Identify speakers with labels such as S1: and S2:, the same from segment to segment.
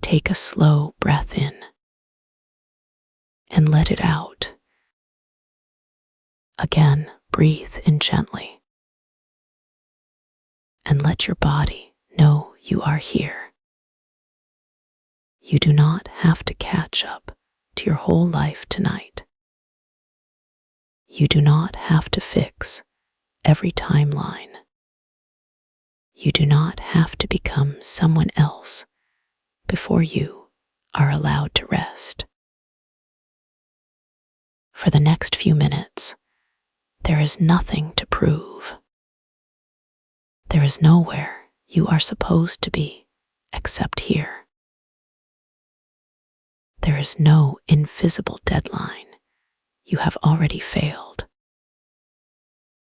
S1: take a slow breath in and let it out. Again, breathe in gently and let your body know you are here. You do not have to catch up to your whole life tonight. You do not have to fix every timeline. You do not have to become someone else before you are allowed to rest. For the next few minutes, there is nothing to prove. There is nowhere you are supposed to be except here. There is no invisible deadline you have already failed.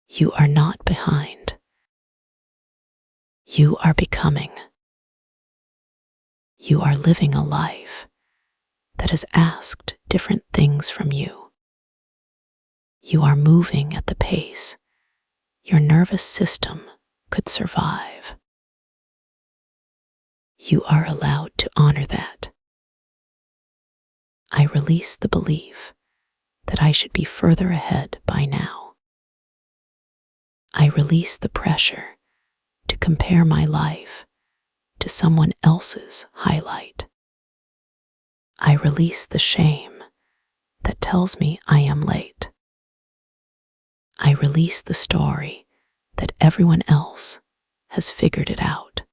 S1: You are not behind. You are becoming. You are living a life that has asked different things from you. You are moving at the pace your nervous system could survive. You are allowed to honor that. I release the belief that I should be further ahead by now. I release the pressure to compare my life to someone else's highlight. I release the shame that tells me I am late. I release the story that everyone else has figured it out.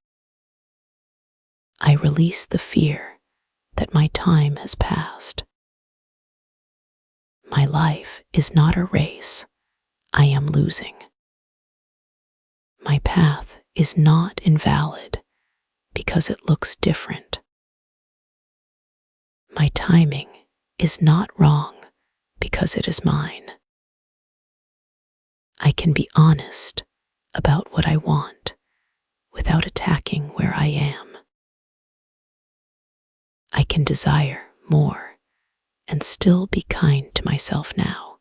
S1: I release the fear that my time has passed. My life is not a race I am losing. My path is not invalid because it looks different. My timing is not wrong because it is mine. I can be honest about what I want without attacking where I am. I can desire more and still be kind to myself now.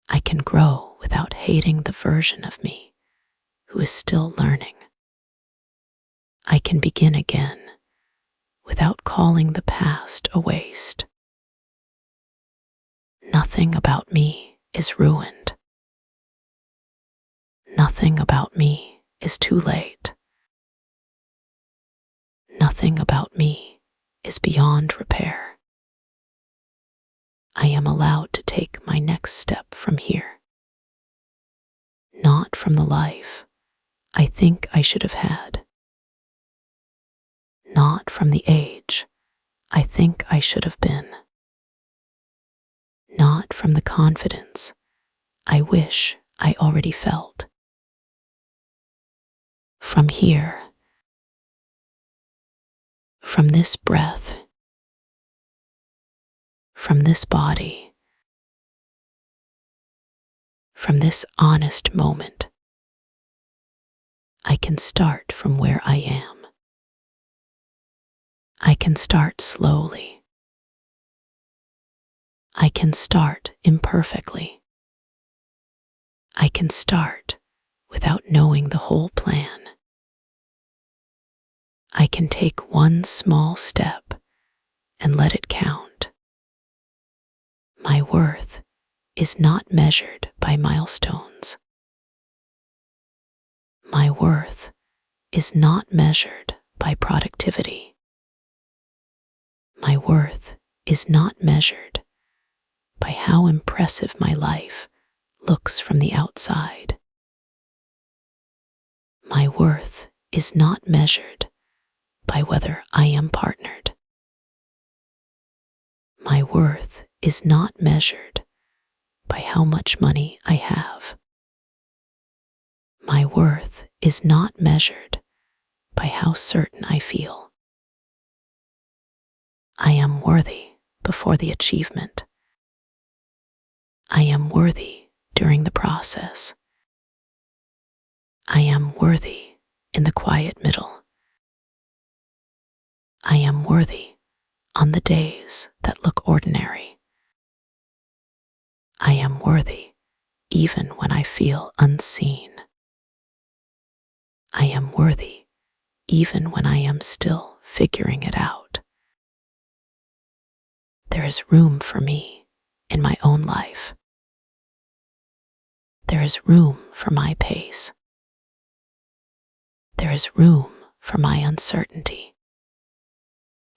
S1: I can grow without hating the version of me who is still learning. I can begin again without calling the past a waste. Nothing about me is ruined. Nothing about me is too late. Nothing about me is beyond repair. I am allowed to take my next step from here. Not from the life I think I should have had. Not from the age I think I should have been. Not from the confidence I wish I already felt. From here, from this breath, from this body, from this honest moment, I can start from where I am. I can start slowly. I can start imperfectly. I can start without knowing the whole plan. I can take one small step and let it count. My worth is not measured by milestones. My worth is not measured by productivity. My worth is not measured by how impressive my life looks from the outside. My worth is not measured by whether I am partnered. My worth is not measured by how much money I have. My worth is not measured by how certain I feel. I am worthy before the achievement. I am worthy during the process. I am worthy in the quiet middle. I am worthy on the days that look ordinary. I am worthy even when I feel unseen. I am worthy even when I am still figuring it out. There is room for me in my own life. There is room for my pace. There is room for my uncertainty.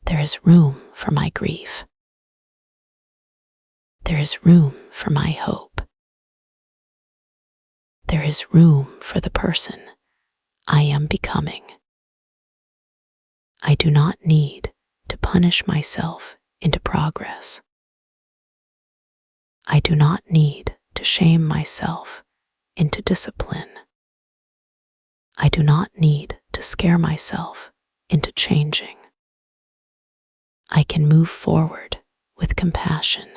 S1: There is room for my grief. There is room for my hope. There is room for the person I am becoming. I do not need to punish myself into progress. I do not need to shame myself into discipline. I do not need to scare myself into changing. I can move forward with compassion.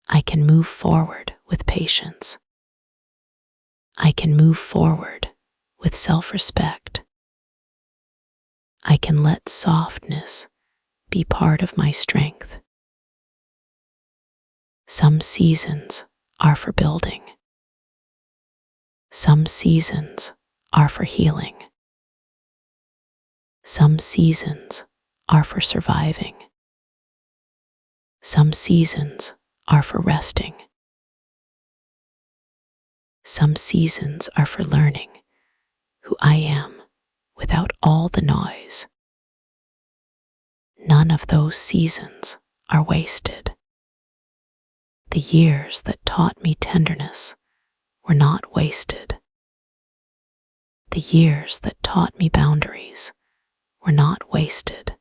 S1: I can move forward with patience. I can move forward with self-respect. I can let softness be part of my strength. Some seasons are for building. Some seasons are for healing. Some seasons are for surviving. Some seasons are for resting. Some seasons are for learning who I am without all the noise. None of those seasons are wasted. The years that taught me tenderness were not wasted. The years that taught me boundaries were not wasted.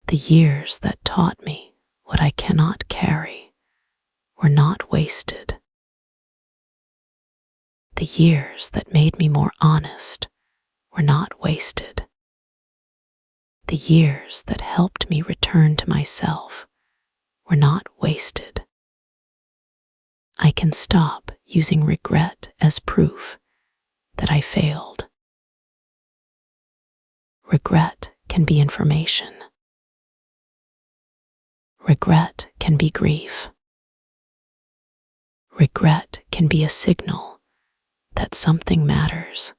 S1: The years that taught me what I cannot carry were not wasted. The years that made me more honest were not wasted. The years that helped me return to myself were not wasted. I can stop using regret as proof that I failed. Regret can be information. Regret can be grief. Regret can be a signal that something matters.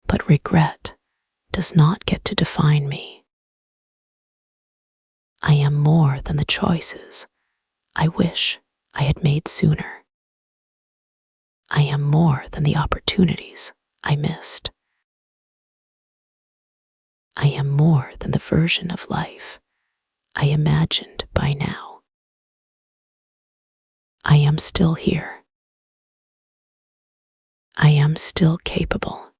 S1: But regret does not get to define me. I am more than the choices I wish I had made sooner. I am more than the opportunities I missed. I am more than the version of life I imagined by now. I am still here. I am still capable.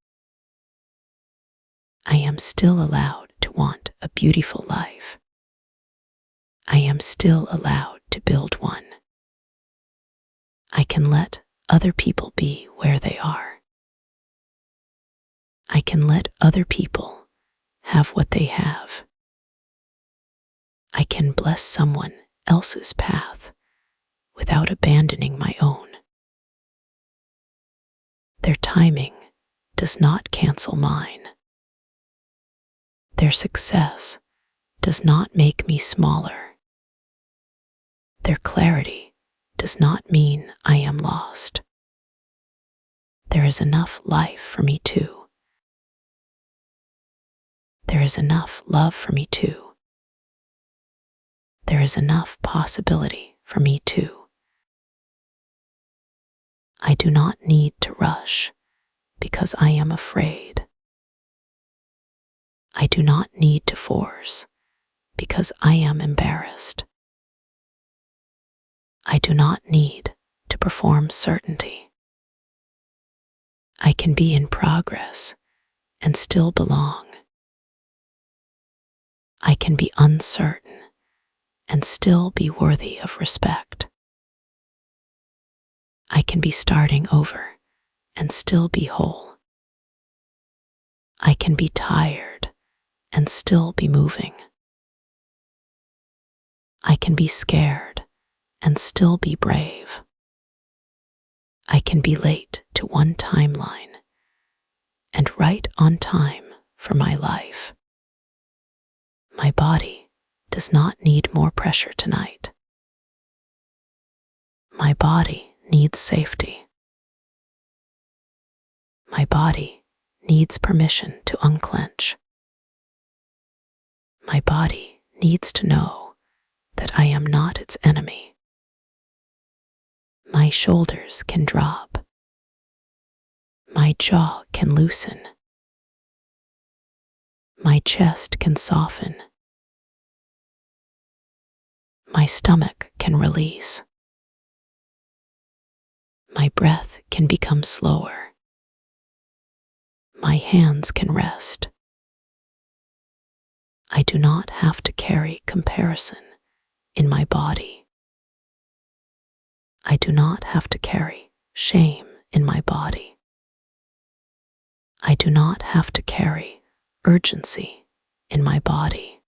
S1: I am still allowed to want a beautiful life. I am still allowed to build one. I can let other people be where they are. I can let other people have what they have. I can bless someone else's path without abandoning my own. Their timing does not cancel mine. Their success does not make me smaller. Their clarity does not mean I am lost. There is enough life for me too. There is enough love for me too. There is enough possibility for me too. I do not need to rush because I am afraid. I do not need to force because I am embarrassed. I do not need to perform certainty. I can be in progress and still belong. I can be uncertain and still be worthy of respect. I can be starting over and still be whole. I can be tired and still be moving. I can be scared and still be brave. I can be late to one timeline and right on time for my life. My body does not need more pressure tonight. My body needs safety. My body needs permission to unclench. My body needs to know that I am not its enemy. My shoulders can drop. My jaw can loosen. My chest can soften. My stomach can release. My breath can become slower. My hands can rest. I do not have to carry comparison in my body. I do not have to carry shame in my body. I do not have to carry urgency in my body.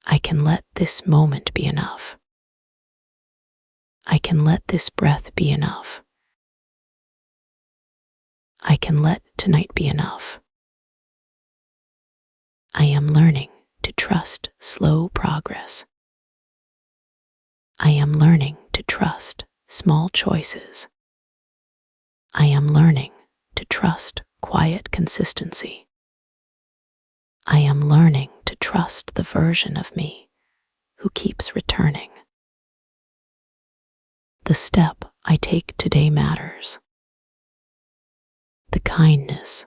S1: I can let this moment be enough. I can let this breath be enough. I can let tonight be enough. I am learning to trust slow progress. I am learning to trust small choices. I am learning to trust quiet consistency. I am learning to trust the version of me who keeps returning. The step I take today matters. The kindness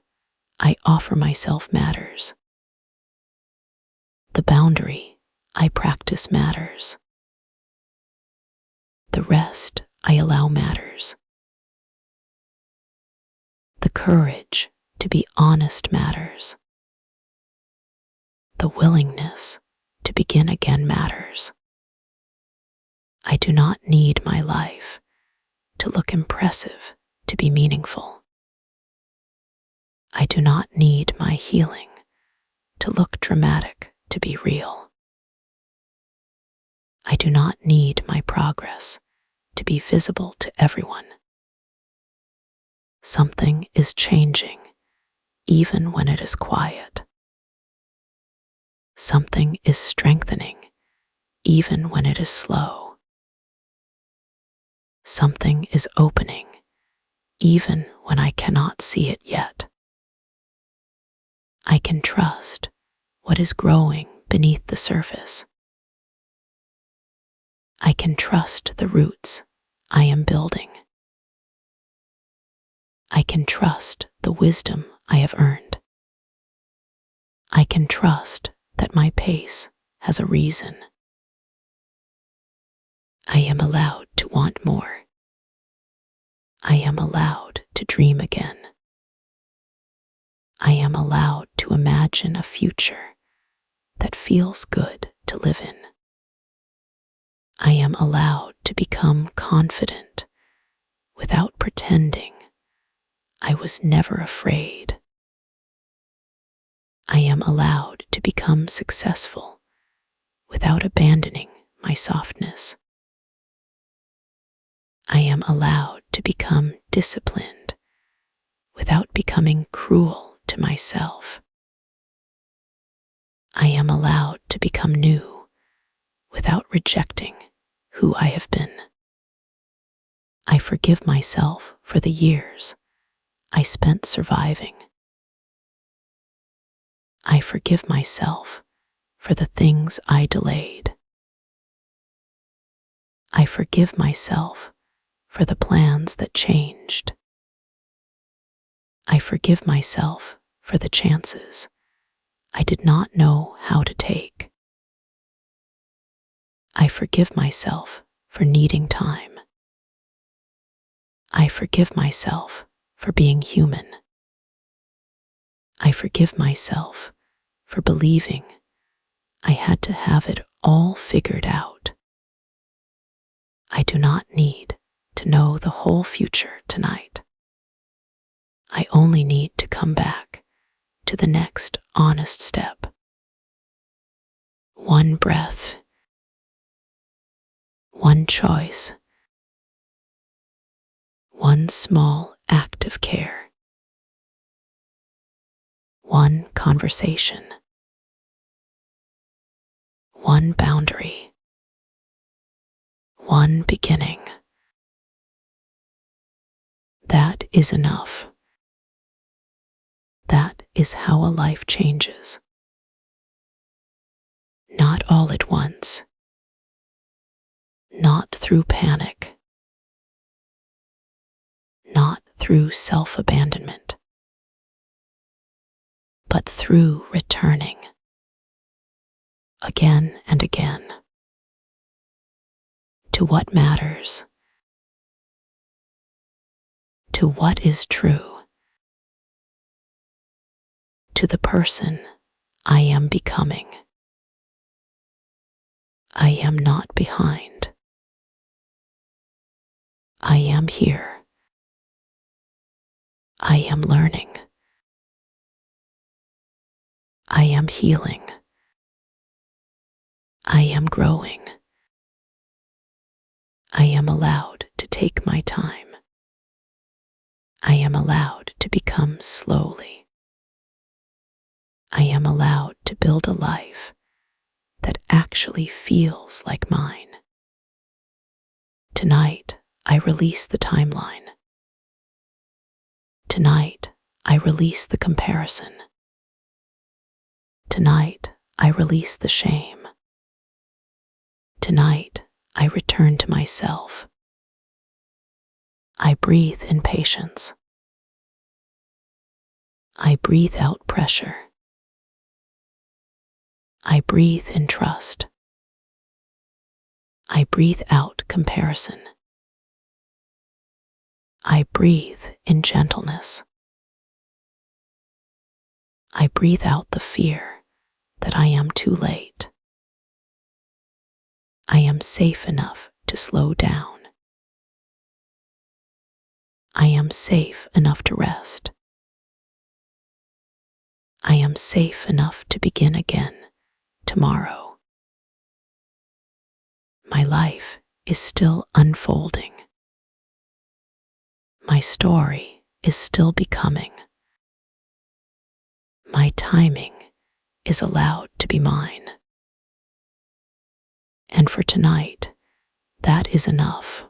S1: I offer myself matters. The boundary I practice matters. The rest I allow matters. The courage to be honest matters. The willingness to begin again matters. I do not need my life to look impressive to be meaningful. I do not need my healing to look dramatic to be real. I do not need my progress to be visible to everyone. Something is changing even when it is quiet. Something is strengthening even when it is slow. Something is opening even when I cannot see it yet. I can trust what is growing beneath the surface. I can trust the roots I am building. I can trust the wisdom I have earned. I can trust that my pace has a reason. I am allowed to want more. I am allowed to dream again. I am allowed to imagine a future that feels good to live in. I am allowed to become confident without pretending I was never afraid. I am allowed to become successful without abandoning my softness. I am allowed to become disciplined without becoming cruel to myself. I am allowed to become new without rejecting who I have been. I forgive myself for the years I spent surviving. I forgive myself for the things I delayed. I forgive myself for the plans that changed. I forgive myself for the chances I did not know how to take. I forgive myself for needing time. I forgive myself for being human. I forgive myself for believing I had to have it all figured out. I do not need to know the whole future tonight. I only need to come back to the next honest step. One breath, one choice, one small act of care, one conversation, one boundary, one beginning. That is enough. is how a life changes. Not all at once, not through panic, not through self-abandonment, but through returning again and again to what matters, to what is true, to the person I am becoming. I am not behind. I am here. I am learning. I am healing. I am growing. I am allowed to take my time. I am allowed to become slowly. I am allowed to build a life that actually feels like mine. Tonight, I release the timeline. Tonight, I release the comparison. Tonight, I release the shame. Tonight, I return to myself. I breathe in patience. I breathe out pressure. I breathe in trust. I breathe out comparison. I breathe in gentleness. I breathe out the fear that I am too late. I am safe enough to slow down. I am safe enough to rest. I am safe enough to begin again tomorrow. My life is still unfolding. My story is still becoming. My timing is allowed to be mine. And for tonight, that is enough.